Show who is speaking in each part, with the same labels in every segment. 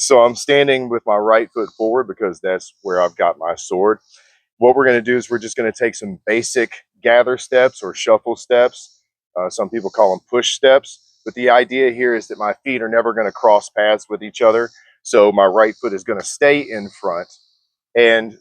Speaker 1: So I'm standing with my right foot forward because that's where I've got my sword. What we're going to do is we're just going to take some basic gather steps or shuffle steps. Some people call them push steps. But the idea here is that my feet are never going to cross paths with each other. So my right foot is going to stay in front, and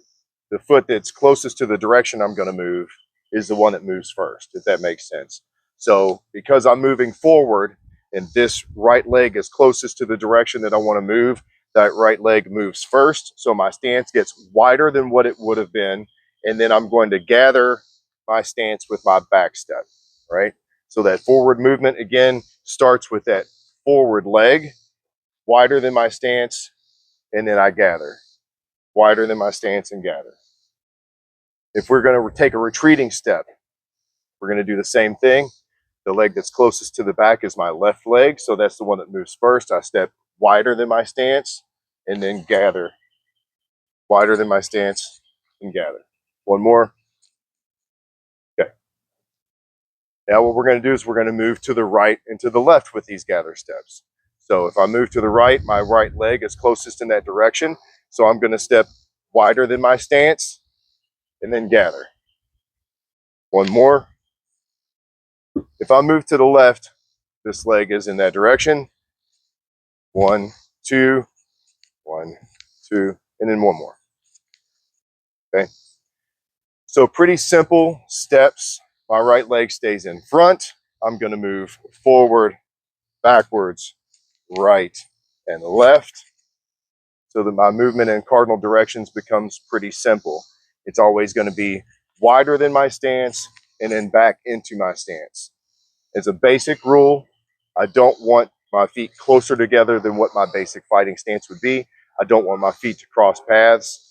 Speaker 1: the foot that's closest to the direction I'm going to move is the one that moves first, if that makes sense. So because I'm moving forward and this right leg is closest to the direction that I want to move, that right leg moves first. So my stance gets wider than what it would have been. And then I'm going to gather my stance with my back step, right? So that forward movement again starts with that forward leg, wider than my stance, and then I gather, wider than my stance and gather. If we're going to take a retreating step, we're going to do the same thing. The leg that's closest to the back is my left leg, so that's the one that moves first. I step wider than my stance and then gather, wider than my stance and gather. One more. Okay. Now what we're going to do is we're going to move to the right and to the left with these gather steps. So if I move to the right, my right leg is closest in that direction, so I'm going to step wider than my stance and then gather. One more. If I move to the left, this leg is in that direction. 1, 2, 1, 2, and then one more. Okay. So pretty simple steps. My right leg stays in front. I'm going to move forward, backwards, right, and left, so that my movement in cardinal directions becomes pretty simple. It's always going to be wider than my stance and then back into my stance. It's a basic rule. I don't want my feet closer together than what my basic fighting stance would be. I don't want my feet to cross paths.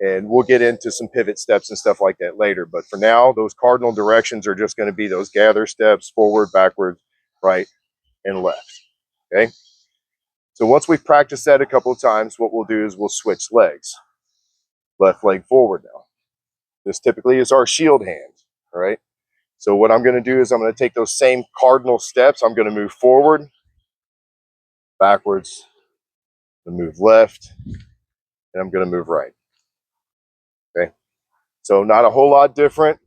Speaker 1: And we'll get into some pivot steps and stuff like that later. But for now, those cardinal directions are just going to be those gather steps, forward, backward, right, and left. Okay. So once we've practiced that a couple of times, what we'll do is we'll switch legs. Left leg forward now. This typically is our shield hand. All right. So what I'm going to do is I'm going to take those same cardinal steps. I'm going to move forward, backwards, I'm going to move left, and I'm going to move right. Okay. So not a whole lot different.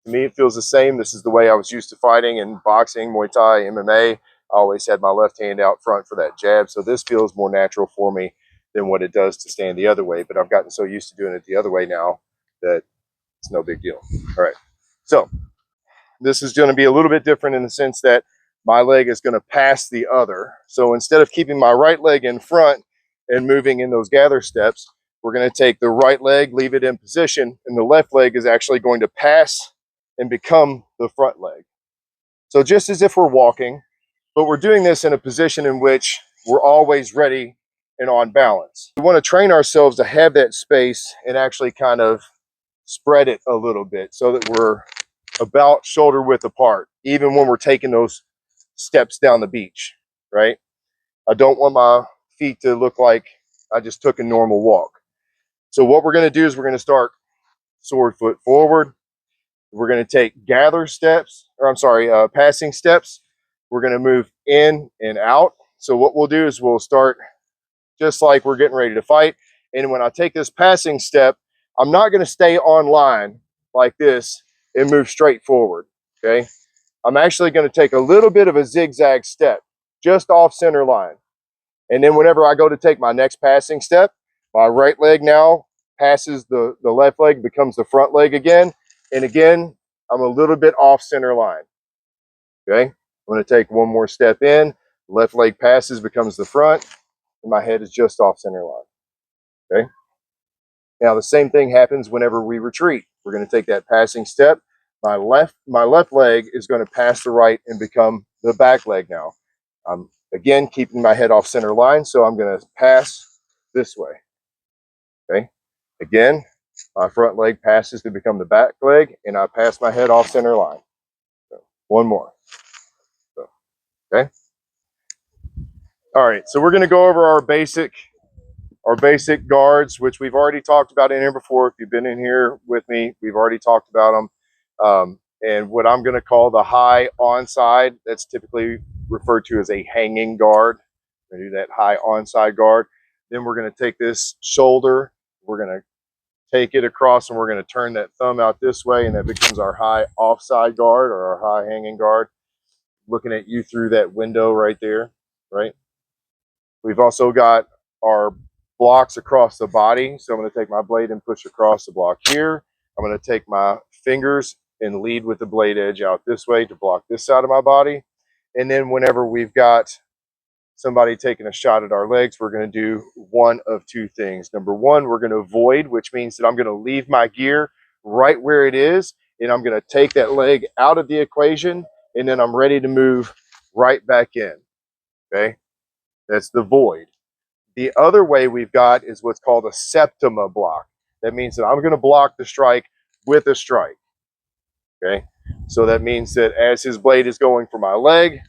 Speaker 1: To me, it feels the same. This is the way I was used to fighting in boxing, Muay Thai, MMA. I always had my left hand out front for that jab. So this feels more natural for me than what it does to stand the other way. But I've gotten so used to doing it the other way now that it's no big deal. All right. So this is going to be a little bit different in the sense that my leg is going to pass the other. So instead of keeping my right leg in front and moving in those gather steps, we're going to take the right leg, leave it in position, and the left leg is actually going to pass and become the front leg. So just as if we're walking, but we're doing this in a position in which we're always ready and on balance. We want to train ourselves to have that space and actually kind of spread it a little bit so that we're about shoulder width apart, even when we're taking those steps down the beach, right? I don't want my feet to look like I just took a normal walk. So what we're going to do is we're going to start sword foot forward. We're going to take gather steps, or I'm sorry, passing steps. We're going to move in and out. So what we'll do is we'll start just like we're getting ready to fight. And when I take this passing step, I'm not going to stay on line like this and move straight forward, okay? I'm actually going to take a little bit of a zigzag step just off center line. And then whenever I go to take my next passing step, my right leg now passes the left leg, becomes the front leg again. And again, I'm a little bit off center line, okay? I'm going to take one more step in. Left leg passes, becomes the front, and my head is just off center line, okay? Now the same thing happens whenever we retreat. We're going to take that passing step. My left leg is going to pass the right and become the back leg now. I'm again keeping my head off center line, so I'm going to pass this way. Okay. Again, my front leg passes to become the back leg, and I pass my head off center line. So, one more. So, okay. All right. So we're going to go over our basic guards, which we've already talked about in here before. If you've been in here with me, we've already talked about them. And what I'm going to call the high onside, that's typically referred to as a hanging guard. I'm going to do that high onside guard. Then we're going to take this shoulder, we're going to take it across, and we're going to turn that thumb out this way, and that becomes our high offside guard or our high hanging guard, looking at you through that window right there, right? We've also got our blocks across the body. So I'm going to take my blade and push across the block here. I'm going to take my fingers and lead with the blade edge out this way to block this side of my body. And then whenever we've got somebody taking a shot at our legs, we're going to do one of two things. Number one, we're going to avoid, which means that I'm going to leave my gear right where it is, and I'm going to take that leg out of the equation, and then I'm ready to move right back in. Okay, that's the void. The other way we've got is what's called a septima block. That means that I'm going to block the strike with a strike. Okay, so that means that as his blade is going for my leg,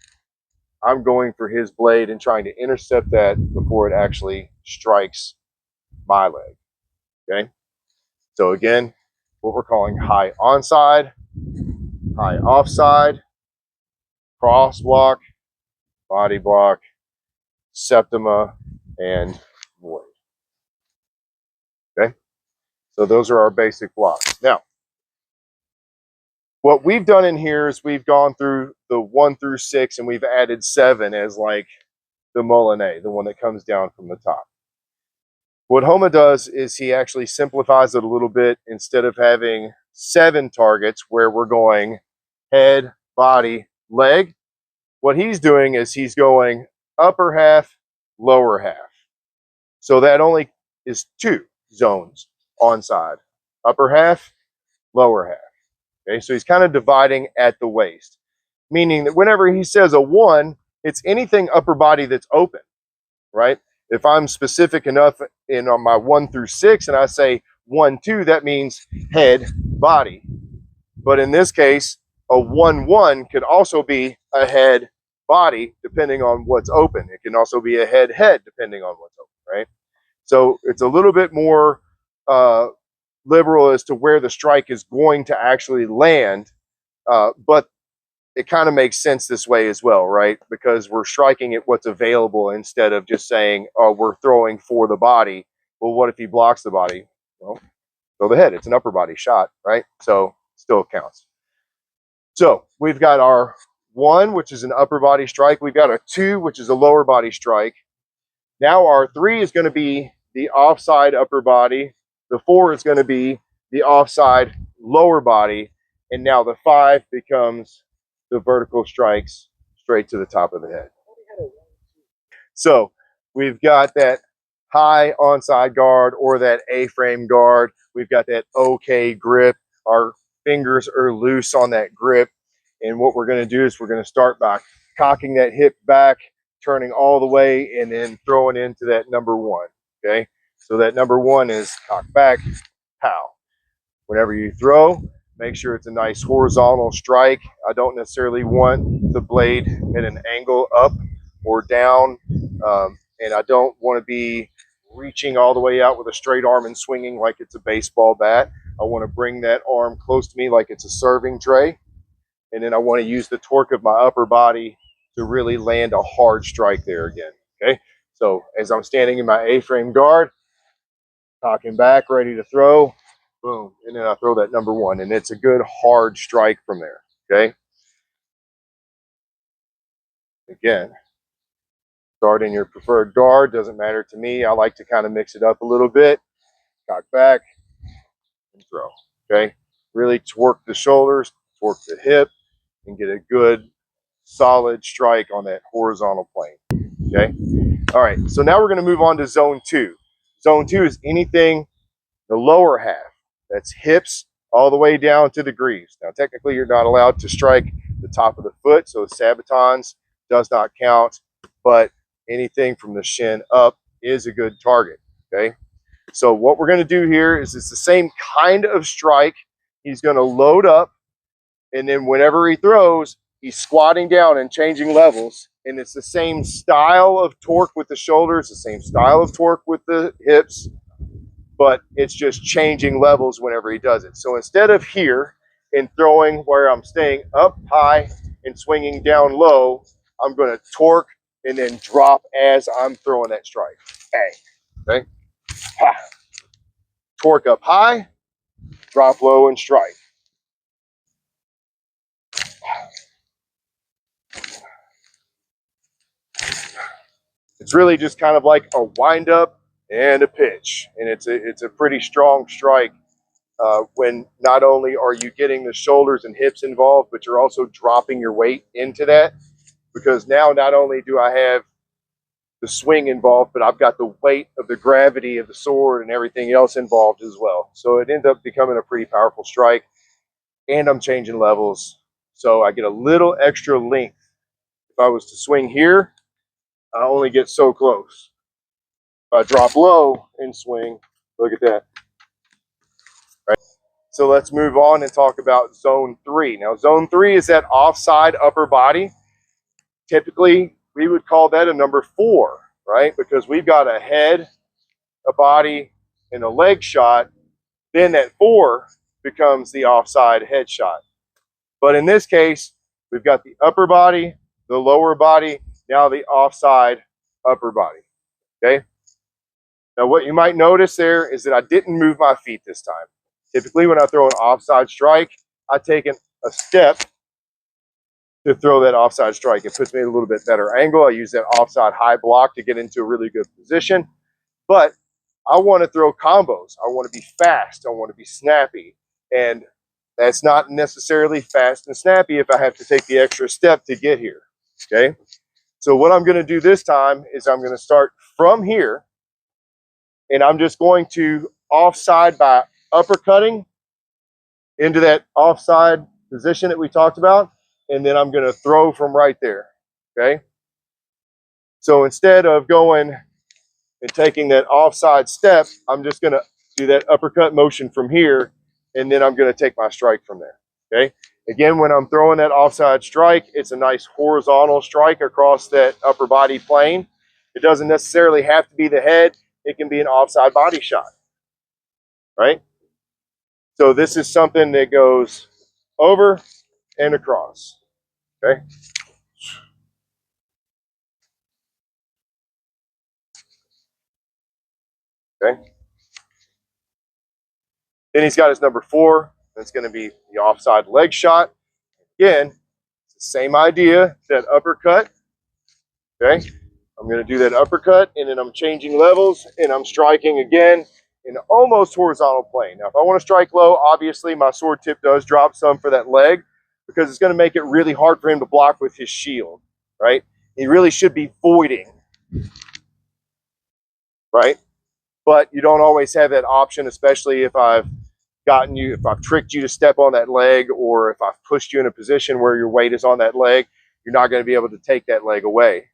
Speaker 1: I'm going for his blade and trying to intercept that before it actually strikes my leg. Okay, so again, what we're calling high onside, high offside, cross block, body block, septima, and void. Okay, so those are our basic blocks. Now, what we've done in here is we've gone through the 1 through 6, and we've added 7 as like the Molinet, the one that comes down from the top. What Homa does is he actually simplifies it a little bit. Instead of having 7 targets where we're going head, body, leg, what he's doing is he's going upper half, lower half. So that only is 2 zones on side, upper half, lower half. Okay, so he's kind of dividing at the waist, meaning that whenever he says a 1, it's anything upper body that's open, right? If I'm specific enough in on my 1 through 6 and I say 1, 2, that means head, body. But in this case, a 1, 1 could also be a head, body, depending on what's open. It can also be a head, head, depending on what's open, right? So it's a little bit more liberal as to where the strike is going to actually land, but it kind of makes sense this way as well, right? Because we're striking at what's available instead of just saying, oh, we're throwing for the body. Well, what if he blocks the body? Well, throw the head. It's an upper body shot, right? So still counts. So we've got our 1, which is an upper body strike. We've got a 2, which is a lower body strike. Now our 3 is going to be the offside upper body. The 4 is going to be the offside lower body. And now the 5 becomes the vertical strikes straight to the top of the head. So we've got that high onside guard or that A-frame guard. We've got that OK grip. Our fingers are loose on that grip. And what we're going to do is we're going to start by cocking that hip back, turning all the way, and then throwing into that number 1. Okay, so that number 1 is cock back, pow. Whenever you throw, make sure it's a nice horizontal strike. I don't necessarily want the blade at an angle up or down, and I don't want to be reaching all the way out with a straight arm and swinging like it's a baseball bat. I want to bring that arm close to me like it's a serving tray, and then I want to use the torque of my upper body to really land a hard strike there again. Okay, so as I'm standing in my A-frame guard, cocking back, ready to throw, boom, and then I throw that number 1, and it's a good hard strike from there. Okay, again, start in your preferred guard, doesn't matter to me. I like to kind of mix it up a little bit. Cock back and throw. Okay, really torque the shoulders, torque the hip, and get a good solid strike on that horizontal plane. Okay, all right, so now we're going to move on to zone 2. Zone 2 is anything the lower half. That's hips all the way down to the greaves. Now, technically, you're not allowed to strike the top of the foot, so sabotons does not count, but anything from the shin up is a good target, okay? So what we're going to do here is it's the same kind of strike. He's going to load up, and then whenever he throws, he's squatting down and changing levels, and it's the same style of torque with the shoulders, the same style of torque with the hips, but it's just changing levels whenever he does it. So instead of here and throwing where I'm staying up high and swinging down low, I'm going to torque and then drop as I'm throwing that strike. Bang. Okay. Ha. Torque up high, drop low, and strike. It's really just kind of like a wind up and a pitch, and it's a pretty strong strike when not only are you getting the shoulders and hips involved, but you're also dropping your weight into that, because now not only do I have the swing involved, but I've got the weight of the gravity of the sword and everything else involved as well. So it ends up becoming a pretty powerful strike, and I'm changing levels, so I get a little extra length. If I was to swing here, I only get so close. If I drop low and swing, look at that. Right. So let's move on and talk about zone 3. Now, zone 3 is that offside upper body. Typically, we would call that a number 4, right? Because we've got a head, a body, and a leg shot. Then that 4 becomes the offside head shot. But in this case, we've got the upper body, the lower body, now the offside upper body. Okay. Now, what you might notice there is that I didn't move my feet this time. Typically, when I throw an offside strike, I take a step to throw that offside strike. It puts me at a little bit better angle. I use that offside high block to get into a really good position. But I want to throw combos. I want to be fast. I want to be snappy. And that's not necessarily fast and snappy if I have to take the extra step to get here. Okay. So what I'm going to do this time is I'm going to start from here, and I'm just going to offside by uppercutting into that offside position that we talked about, and then I'm going to throw from right there. Okay. So instead of going and taking that offside step, I'm just going to do that uppercut motion from here, and then I'm going to take my strike from there. Okay. Again, when I'm throwing that offside strike, it's a nice horizontal strike across that upper body plane. It doesn't necessarily have to be the head. It can be an offside body shot, right? So this is something that goes over and across, okay? Okay. Then he's got his number 4. That's going to be the offside leg shot. Again, it's the same idea, that uppercut, okay? I'm going to do that uppercut, and then I'm changing levels, and I'm striking again in almost horizontal plane. Now, if I want to strike low, obviously my sword tip does drop some for that leg, because it's going to make it really hard for him to block with his shield, right? He really should be voiding, right? But you don't always have that option, especially if I've tricked you to step on that leg, or if I've pushed you in a position where your weight is on that leg, you're not going to be able to take that leg away.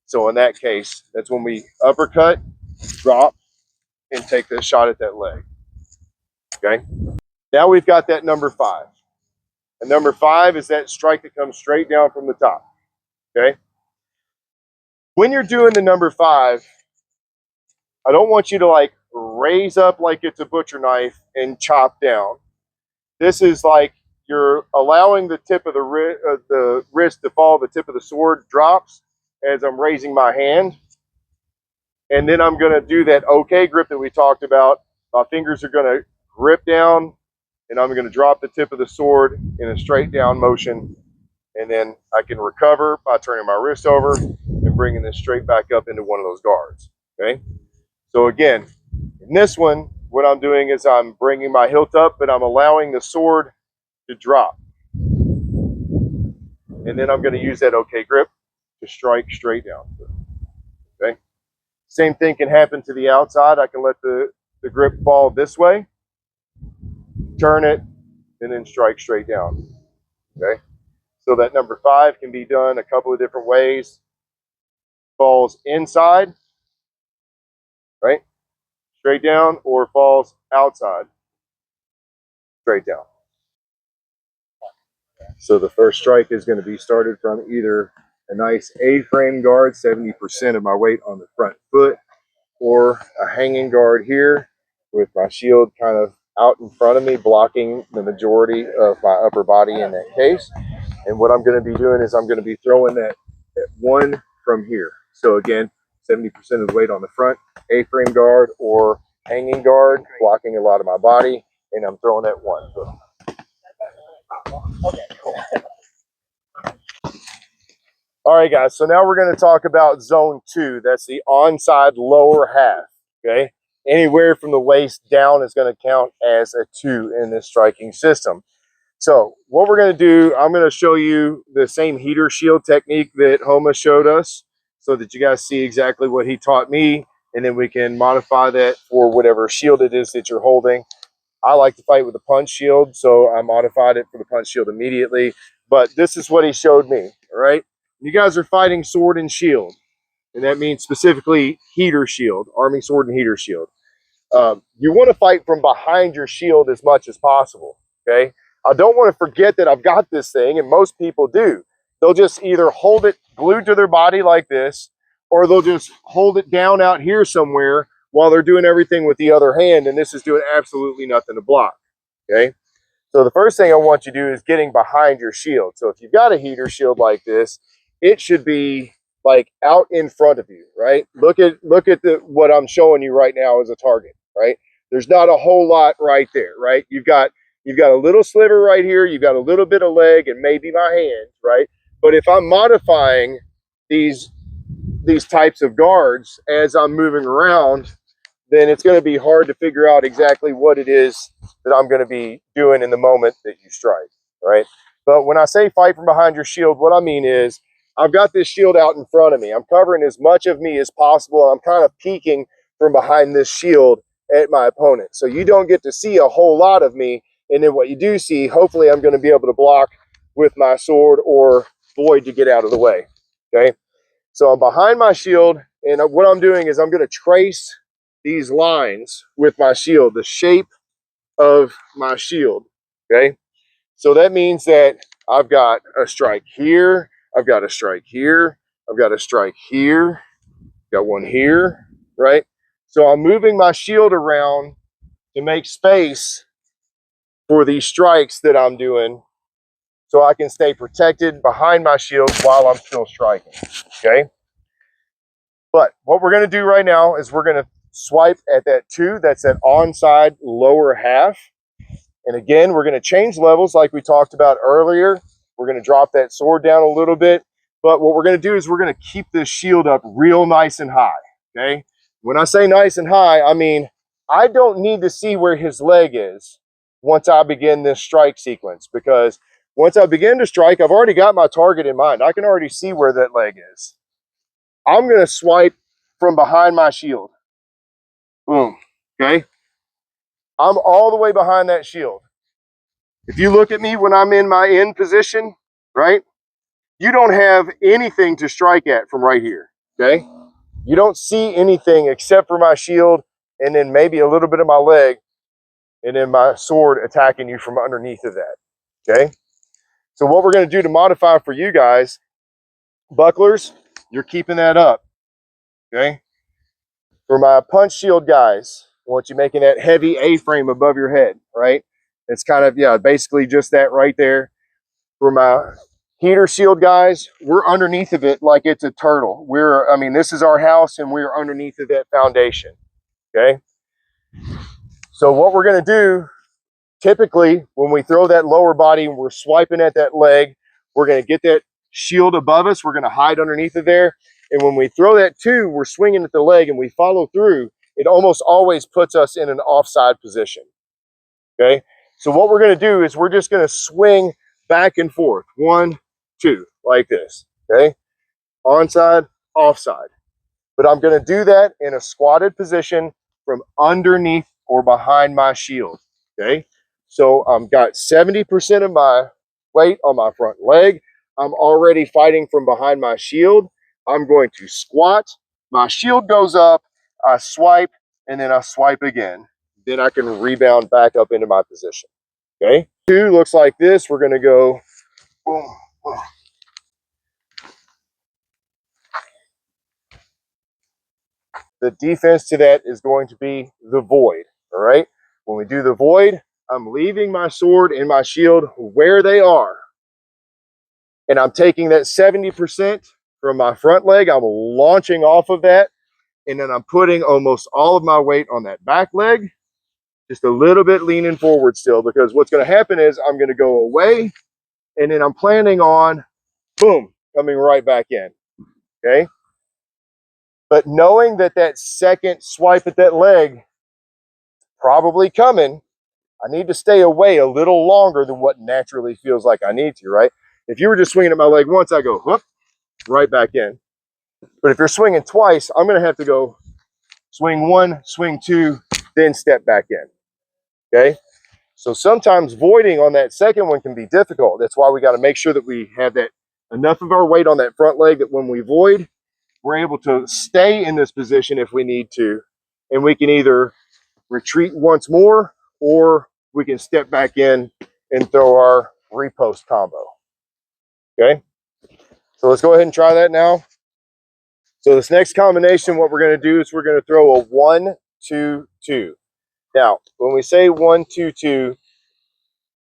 Speaker 1: So in that case, that's when we uppercut, drop, and take the shot at that leg. Okay. Now we've got that number 5. And number 5 is that strike that comes straight down from the top. Okay. When you're doing the number 5, I don't want you to like raise up like it's a butcher knife and chop down. This is like you're allowing the tip of the wrist to fall, the tip of the sword drops as I'm raising my hand. And then I'm going to do that OK grip that we talked about. My fingers are going to grip down, and I'm going to drop the tip of the sword in a straight down motion. And then I can recover by turning my wrist over and bringing this straight back up into one of those guards. Okay. So again, in this one, what I'm doing is I'm bringing my hilt up, but I'm allowing the sword to drop. And then I'm going to use that OK grip to strike straight down. Okay. Same thing can happen to the outside. I can let the grip fall this way, turn it, and then strike straight down. Okay. So that number 5 can be done a couple of different ways. Falls inside, right? Straight down, or falls outside, straight down. So the first strike is going to be started from either a nice A-frame guard, 70% of my weight on the front foot, or a hanging guard here with my shield kind of out in front of me, blocking the majority of my upper body in that case. And what I'm going to be doing is I'm going to be throwing that 1 from here. So again, 70% of the weight on the front, A-frame guard or hanging guard, blocking a lot of my body, and I'm throwing at one. Okay, cool. All right, guys, so now we're going to talk about zone 2. That's the onside lower half, okay? Anywhere from the waist down is going to count as a 2 in this striking system. So what we're going to do, I'm going to show you the same heater shield technique that Homa showed us so that you guys see exactly what he taught me, and then we can modify that for whatever shield it is that you're holding. I like to fight with a punch shield, so I modified it for the punch shield immediately. But this is what he showed me, all right? You guys are fighting sword and shield, and that means specifically heater shield, arming sword and heater shield. You want to fight from behind your shield as much as possible, okay? I don't want to forget that I've got this thing, and most people do. They'll just either hold it glued to their body like this, or they'll just hold it down out here somewhere while they're doing everything with the other hand, and this is doing absolutely nothing to block, okay? So the first thing I want you to do is getting behind your shield. So if you've got a heater shield like this, it should be like out in front of you, right? Look at what I'm showing you right now as a target, right? There's not a whole lot right there, right? You've got a little sliver right here, you've got a little bit of leg and maybe my hand, right? But if I'm modifying these types of guards as I'm moving around, then it's going to be hard to figure out exactly what it is that I'm going to be doing in the moment that you strike, right? But when I say fight from behind your shield, what I mean is I've got this shield out in front of me. I'm covering as much of me as possible. I'm kind of peeking from behind this shield at my opponent. So you don't get to see a whole lot of me. And then what you do see, hopefully I'm going to be able to block with my sword or void to get out of the way, okay? So I'm behind my shield, and what I'm doing is I'm going to trace these lines with my shield, the shape of my shield, okay? So that means that I've got a strike here, I've got a strike here, I've got a strike here, got one here, right? So I'm moving my shield around to make space for these strikes that I'm doing so I can stay protected behind my shield while I'm still striking, okay? But what we're going to do right now is we're going to swipe at that 2. That's that onside lower half. And again, we're going to change levels like we talked about earlier. We're going to drop that sword down a little bit. But what we're going to do is we're going to keep this shield up real nice and high, okay? When I say nice and high, I mean I don't need to see where his leg is once I begin this strike sequence, because once I begin to strike, I've already got my target in mind. I can already see where that leg is. I'm going to swipe from behind my shield. Boom. Okay. I'm all the way behind that shield. If you look at me when I'm in my end position, right, you don't have anything to strike at from right here. Okay. You don't see anything except for my shield and then maybe a little bit of my leg and then my sword attacking you from underneath of that. Okay. So what we're going to do to modify for you guys, bucklers, you're keeping that up. Okay. For my punch shield guys, I want you making that heavy A-frame above your head, right? It's kind of, yeah, basically just that right there. For my heater shield guys, we're underneath of it like it's a turtle. I mean, this is our house and we're underneath of that foundation, okay? So what we're gonna do, typically, when we throw that lower body and we're swiping at that leg, we're gonna get that shield above us, we're gonna hide underneath of there. And when we throw that 2, we're swinging at the leg and we follow through, it almost always puts us in an offside position, okay? So what we're going to do is we're just going to swing back and forth, 1, 2, like this, okay? Onside, offside. But I'm going to do that in a squatted position from underneath or behind my shield, okay? So I've got 70% of my weight on my front leg. I'm already fighting from behind my shield. I'm going to squat. My shield goes up, I swipe, and then I swipe again. Then I can rebound back up into my position, okay? 2 looks like this. We're going to go boom, boom. The defense to that is going to be the void, all right? When we do the void, I'm leaving my sword and my shield where they are. And I'm taking that 70% from my front leg. I'm launching off of that and then I'm putting almost all of my weight on that back leg, just a little bit leaning forward still, because what's going to happen is I'm going to go away, and then I'm planning on, boom, coming right back in, okay? But knowing that that second swipe at that leg probably coming, I need to stay away a little longer than what naturally feels like I need to, right? If you were just swinging at my leg once, I go, whoop, right back in. But if you're swinging twice, I'm going to have to go swing one, swing two, then step back in, okay? So sometimes voiding on that second one can be difficult. That's why we got to make sure that we have that enough of our weight on that front leg that when we void, we're able to stay in this position if we need to. And we can either retreat once more, or we can step back in and throw our repost combo. Okay, so let's go ahead and try that now. So this next combination, what we're going to do is we're going to throw a 1-2-2. Now, when we say 1-2-2,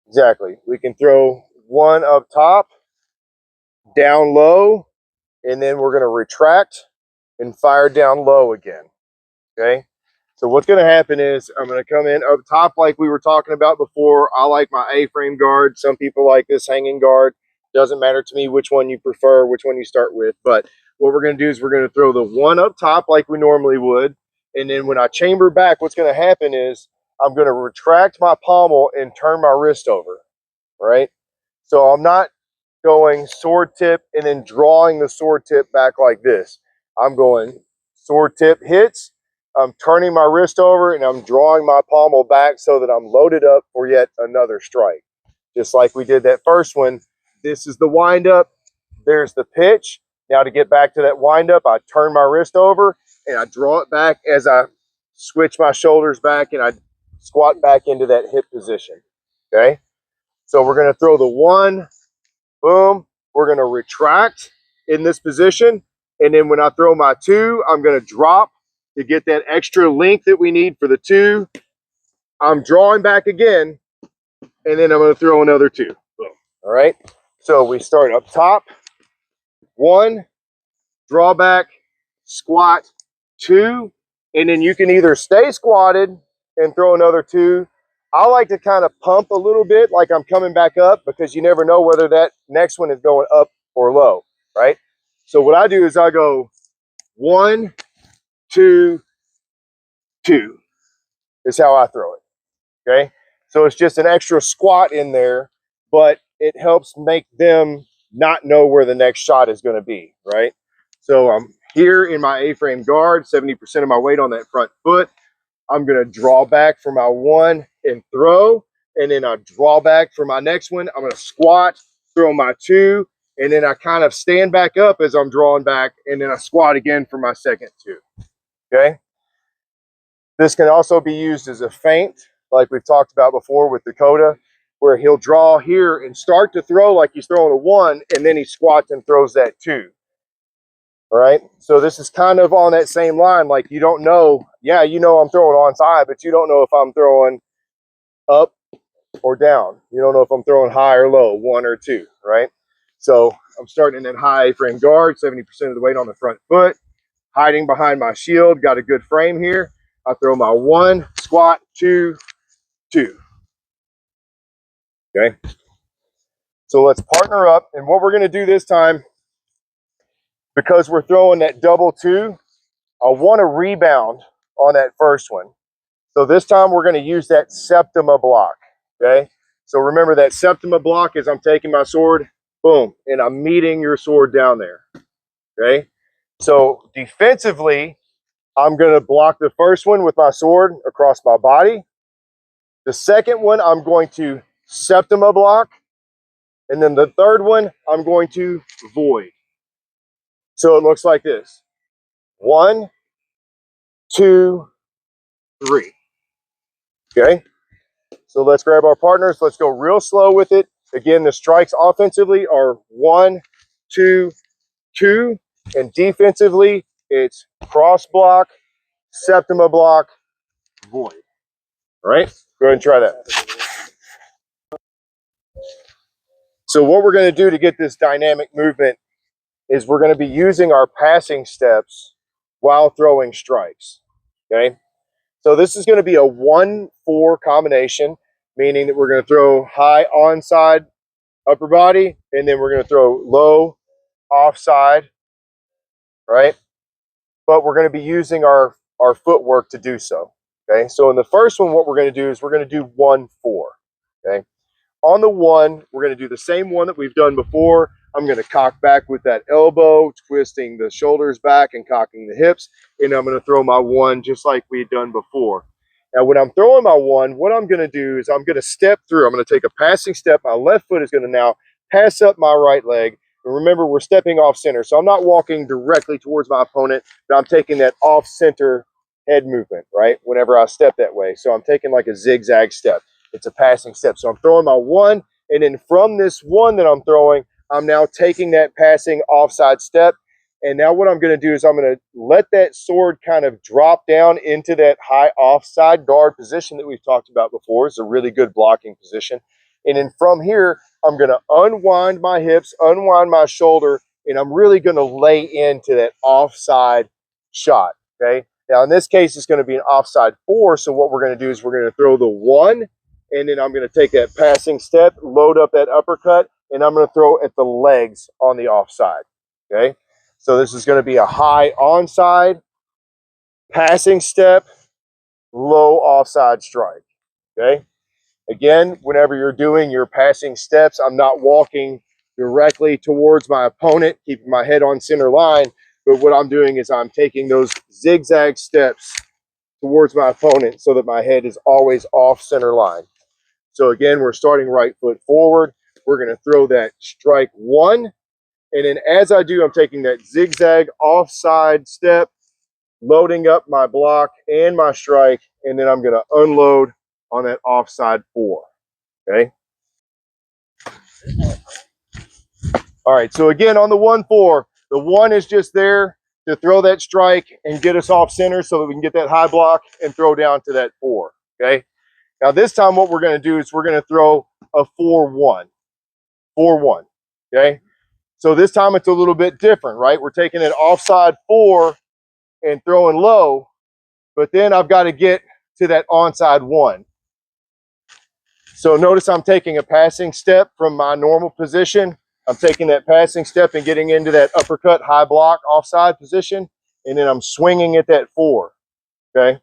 Speaker 1: exactly, we can throw one up top, down low, and then we're going to retract and fire down low again. Okay, so what's going to happen is I'm going to come in up top like we were talking about before. I like my A-frame guard. Some people like this hanging guard. Doesn't matter to me which one you prefer, which one you start with. But what we're going to do is we're going to throw the one up top like we normally would. And then when I chamber back, what's going to happen is I'm going to retract my pommel and turn my wrist over, right? So I'm not going sword tip and then drawing the sword tip back like this. I'm going sword tip hits, I'm turning my wrist over, and I'm drawing my pommel back so that I'm loaded up for yet another strike. Just like we did that first one, this is the wind up, there's the pitch. Now to get back to that wind up, I turn my wrist over and I draw it back as I switch my shoulders back and I squat back into that hip position. Okay, so we're going to throw the one, boom, we're going to retract in this position. And then when I throw my two, I'm going to drop to get that extra length that we need for the two. I'm drawing back again, and then I'm going to throw another two. Boom. All right. So we start up top, one, draw back, squat, two, and then you can either stay squatted and throw another two. I like to kind of pump a little bit like I'm coming back up, because you never know whether that next one is going up or low, right? So what I do is I go 1, 2, 2 is how I throw it, okay? So it's just an extra squat in there, but it helps make them not know where the next shot is going to be, right? So I'm here in my A-frame guard, 70% of my weight on that front foot. I'm going to draw back for my one and throw, and then I draw back for my next one. I'm going to squat, throw my two, and then I kind of stand back up as I'm drawing back, and then I squat again for my second two. Okay. This can also be used as a feint, like we've talked about before with Dakota, where he'll draw here and start to throw like he's throwing a one, and then he squats and throws that two. All right, so this is kind of on that same line. Like, you don't know, yeah, you know I'm throwing onside, but you don't know if I'm throwing up or down. You don't know if I'm throwing high or low, one or two, right? So I'm starting in that high frame guard, 70% of the weight on the front foot, hiding behind my shield, got a good frame here. I throw my one, squat, two, two. Okay, so let's partner up. And what we're going to do this time, because we're throwing that double two, I want to rebound on that first one. So this time we're going to use that Septima block, okay? So remember that Septima block is I'm taking my sword, boom, and I'm meeting your sword down there, okay? So defensively, I'm going to block the first one with my sword across my body. The second one, I'm going to Septima block. And then the third one, I'm going to void. So it looks like this. 1, 2, 3. Okay? So let's grab our partners. Let's go real slow with it. Again, the strikes offensively are 1, 2, 2. And defensively, it's cross block, Septima block, void. All right? Go ahead and try that. So what we're going to do to get this dynamic movement is we're going to be using our passing steps while throwing strikes. Okay. So this is going to be a 1-4 combination, meaning that we're going to throw high onside upper body, and then we're going to throw low offside, right? But we're going to be using our footwork to do so. Okay. So in the first one, what we're going to do is we're going to do 1-4. Okay. On the one, we're going to do the same one that we've done before. I'm going to cock back with that elbow, twisting the shoulders back and cocking the hips. And I'm going to throw my one just like we'd done before. Now, when I'm throwing my one, what I'm going to do is I'm going to step through. I'm going to take a passing step. My left foot is going to now pass up my right leg. And remember, we're stepping off center. So I'm not walking directly towards my opponent, but I'm taking that off center head movement, right? Whenever I step that way. So I'm taking like a zigzag step. It's a passing step. So I'm throwing my one, and then from this one that I'm throwing, I'm now taking that passing offside step. And now what I'm going to do is I'm going to let that sword kind of drop down into that high offside guard position that we've talked about before. It's a really good blocking position. And then from here, I'm going to unwind my hips, unwind my shoulder, and I'm really going to lay into that offside shot. Okay. Now in this case, it's going to be an offside 4. So what we're going to do is we're going to throw the one, and then I'm going to take that passing step, load up that uppercut, and I'm going to throw at the legs on the offside. Okay. So this is going to be a high onside, passing step, low offside strike. Okay. Again, whenever you're doing your passing steps, I'm not walking directly towards my opponent, keeping my head on center line. But what I'm doing is I'm taking those zigzag steps towards my opponent so that my head is always off center line. So again, we're starting right foot forward. We're going to throw that strike one. And then as I do, I'm taking that zigzag offside step, loading up my block and my strike, and then I'm going to unload on that offside 4. Okay. All right. So again, on the 1-4, the one is just there to throw that strike and get us off center so that we can get that high block and throw down to that 4. Okay. Now this time what we're going to do is we're going to throw a 4-1. 4-1. Okay. So this time it's a little bit different, right? We're taking an offside 4 and throwing low, but then I've got to get to that onside 1. So notice I'm taking a passing step from my normal position. I'm taking that passing step and getting into that uppercut high block offside position, and then I'm swinging at that 4. Okay.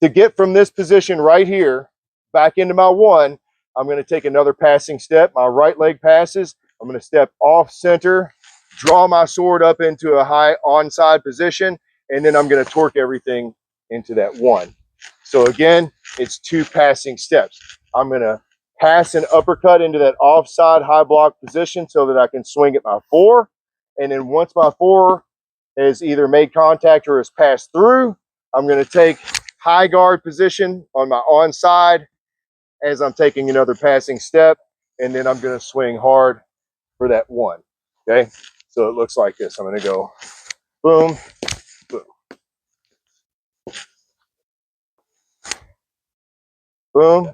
Speaker 1: To get from this position right here back into my 1, I'm going to take another passing step. My right leg passes. I'm going to step off center, draw my sword up into a high onside position, and then I'm going to torque everything into that 1. So again, it's 2 passing steps. I'm going to pass an uppercut into that offside high block position so that I can swing at my 4. And then once my 4 has either made contact or has passed through, I'm going to take high guard position on my onside as I'm taking another passing step, and then I'm going to swing hard for that 1. Okay, so it looks like this. I'm going to go boom, boom, boom,